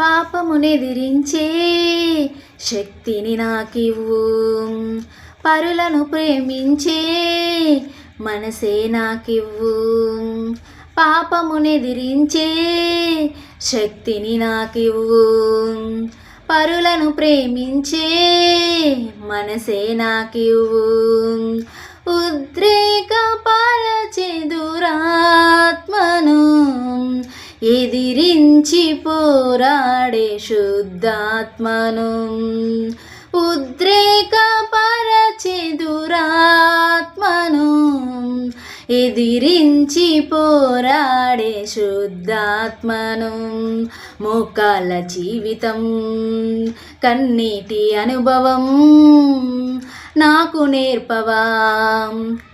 పాపమునెదిరించే శక్తిని నాకివ్వు. పరులను ప్రేమించే మనసే నాకివ్వు. పాపమునెదిరించే శక్తిని నాకివ్వు. పరులను ప్రేమించే మనసే నాకివ్వు. ఉద్రేకపరచే దురాత్మను ఎదిరించి పోరాడే శుద్ధాత్మను. ఉద్రేకపరచే దురాత్మను ఎదిరించి పోరాడే శుద్ధాత్మను. మోకాళ్ళ జీవితం కన్నీటి అనుభవం నాకు నేర్పవా.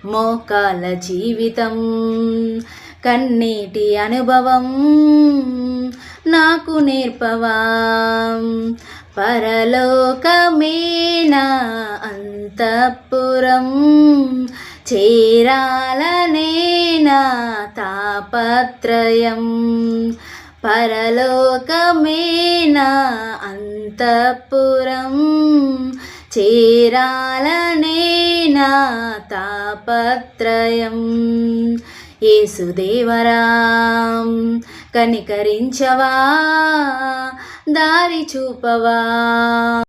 మోకాళ్ళ జీవితం కన్నీటి అనుభవం నాకు నేర్పవా. పరలోకమేనా అంతఃపురం చేరాలనేనా తాపత్రయం. పరలోకమేనా అంతఃపురం చేరాలనేనా తాపత్రయం. యేసుదేవరా కనికరించవా, దారి చూపవా.